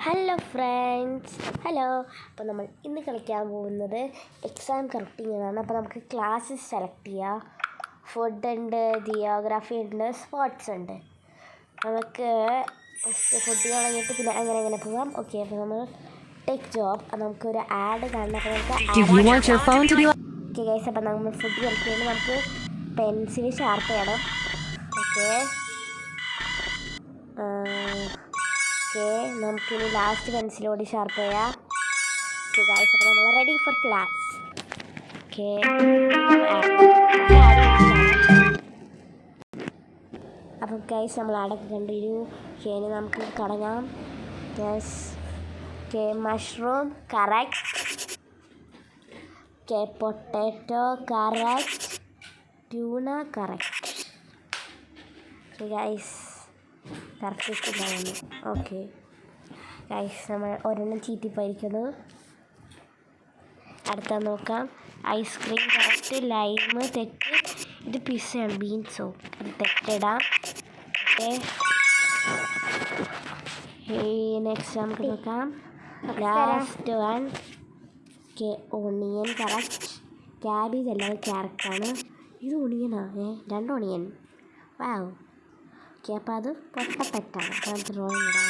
Hello friends, hello. അപ്പോൾ നമ്മൾ ഇന്ന് കളിക്കാൻ പോകുന്നത് എക്സാം കറക്റ്റിങ്ങാണ്. അപ്പോൾ നമുക്ക് ക്ലാസ്സസ് സെലക്ട് ചെയ്യാം. ഫുഡ് ഉണ്ട്, ജിയോഗ്രാഫി ഉണ്ട്, സ്പോർട്സ് ഉണ്ട്. നമുക്ക് ഫസ്റ്റ് ഫുഡ് തുടങ്ങിയിട്ട് പിന്നെ അങ്ങനെ പോകാം. ഓക്കെ, അപ്പോൾ നമ്മൾ ടേക്ക് ജോബ്. അപ്പോൾ നമുക്കൊരു ആഡ് കാണണം. അപ്പോൾ നമുക്ക് ഓക്കെ ഗൈസ്, അപ്പോൾ നമ്മൾ ഫുഡ് കളിക്കുമ്പോൾ നമുക്ക് പെൻസിൽ ഷാർപ്പ് ചെയ്യണം. ഓക്കെ നമുക്കിനി ലാസ്റ്റ് പെൻസിലോട് ഷാർപ്പ് ചെയ്യാം. ഓക്കെ ഗൈസ്, അപ്പോൾ നമ്മൾ റെഡി ഫോർ ക്ലാസ്. ഓക്കെ, അപ്പം ഗൈസ് നമ്മൾ അടക്കം കണ്ടിരുന്നു. ഓക്കെ, ഇനി നമുക്ക് തുടങ്ങാം. Yes. Okay, mushroom correct. Okay, potato correct. Tuna correct. Okay guys, correct ഇതാണ്. ഓക്കെ ഗൈസ്, നമ്മൾ ഒരെണ്ണം ചീറ്റിപ്പോയിരിക്കുന്നു. അടുത്ത നോക്കാം. Ice cream correct. ലൈമ് തെറ്റ്. ഇത് പിസ്സയാണ്, ബീൻസോ, അത് തെറ്റിടാം. ഓക്കെ, നെക്സ്റ്റ് നമുക്ക് നോക്കാം. Last one. Okay, onion correct. Cabbage അല്ലാതെ ക്യാരറ്റാണ്. ഇത് ഒണിയനാണ്. 2 ഒണിയൻ. വാവ്. ഓക്കെ, അപ്പോൾ അത് പൊട്ടപ്പെറ്റാണ്. അപ്പോൾ നമുക്ക് ഡ്രോയിങ് ഇടാം.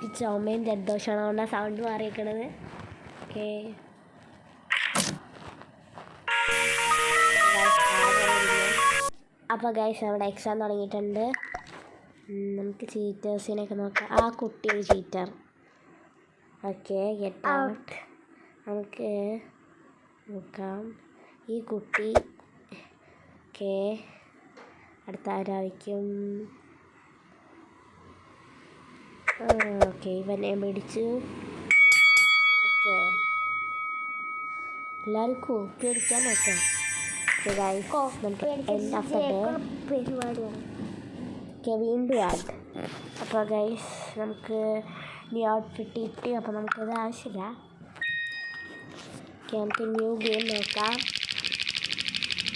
ഈ ചുമയും ജലദോഷമാണ്, അതുകൊണ്ടാണ് സൗണ്ട് മാറിയിരിക്കണത്. ഓക്കെ, അപ്പോൾ ഗൈസ് നമ്മുടെ എക്സാം തുടങ്ങിയിട്ടുണ്ട്. നമുക്ക് ചീറ്റേഴ്സിനൊക്കെ നോക്കാം. ആ കുട്ടി ഒരു ചീറ്റർ. Okay, get out. നമുക്ക് നോക്കാം ഈ കുട്ടി. ഓക്കെ, അടുത്ത ആരായിരിക്കും? ഓക്കെ, ഇവനെ പിടിച്ചു. ഓക്കെ, എല്ലാവരും കോപ്പി അടിക്കാൻ നോക്കാം. നമുക്ക് എൻഡ് ഓഫ് ദ ഡേ പരിപാടിയാണ്. ഓക്കെ, വീണ്ടും ആഡ്. അപ്പോൾ ഗൈസ് നമുക്ക് ന്യൂ ഔട്ട്ഫിറ്റ് കിട്ടി. അപ്പോൾ നമുക്കത് ആവശ്യമില്ല. ഓക്കെ, നമുക്ക് ന്യൂ ഗെയിം നോക്കാം.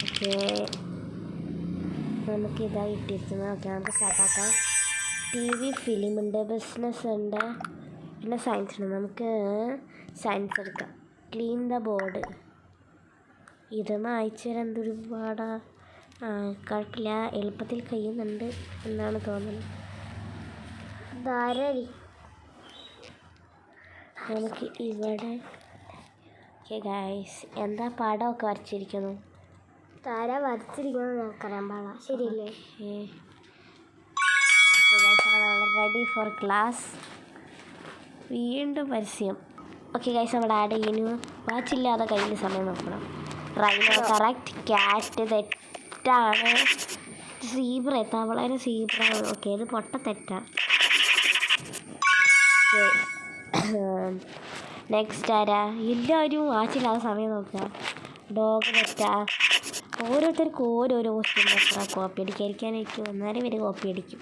ഓക്കെ, നമുക്കിതാ കിട്ടിയിരിക്കുന്നത്. ഓക്കെ, നമുക്ക് സ്റ്റാർട്ടാക്കാം. TV, ഫിലിമുണ്ട്, ബിസിനസ് ഉണ്ട്, പിന്നെ സയൻസ് ഉണ്ട്. നമുക്ക് സയൻസ് എടുക്കാം. Clean the board. ഇതൊന്ന് അയച്ചു തരാൻ എന്തൊരു പാടാ. കുഴപ്പമില്ല, എളുപ്പത്തിൽ കഴിയുന്നുണ്ട് എന്നാണ് തോന്നുന്നത്. നമുക്ക് ഇവിടെ ഓക്കെ ഗൈസ്, എന്താ പടമൊക്കെ വരച്ചിരിക്കുന്നു? താര വരച്ചിരിക്കുന്നത് നമുക്കറിയാൻ പാടാ. ശരിയല്ലേ? Ready for class. വീണ്ടും പരസ്യം. ഓക്കെ ഗൈസ്, നമ്മുടെ ആഡ് ചെയ്യുന്നു. വാച്ചില്ലാതെ കയ്യിൽ സമയം നോക്കണം. Rhino correct. ക്യാറ്റ് തെറ്റാണ്. സീബ്ര തവളേനെ സീബ്ര. ഓക്കെ, ഇത് പൊട്ട തെറ്റാണ്. നെക്സ്റ്റ് ആരാ? എല്ലാവരും വാച്ചില്ലാതെ സമയം നോക്കുക. ഡോഗ് തെറ്റാ. ഓരോരുത്തർക്കും ഓരോരോ ക്വസ്റ്റ്യൻ എത്ര കോപ്പി അടിക്കാതിരിക്കാനായിരിക്കും. എന്നാലും ഇവർ കോപ്പി അടിക്കും.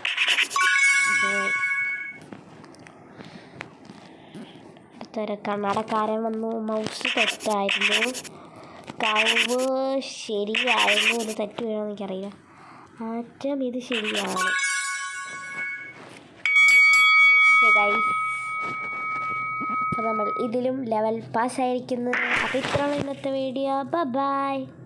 അടുത്തൊരു കണ്ണടക്കാരൻ വന്നു. മൗസ് തെറ്റായിരുന്നു. കവ് ശരിയായിരുന്നു. ഇത് തെറ്റ് വീണമെന്ന് എനിക്കറിയില്ല. ആറ്റം ഇത് ശരിയാണ്. അപ്പോൾ നമ്മൾ ഇതിലും ലെവൽ പാസ് ആയിരിക്കുന്നത്. അപ്പോൾ ഇത്രയുള്ള ഇന്നത്തെ വീഡിയോ. ബൈ.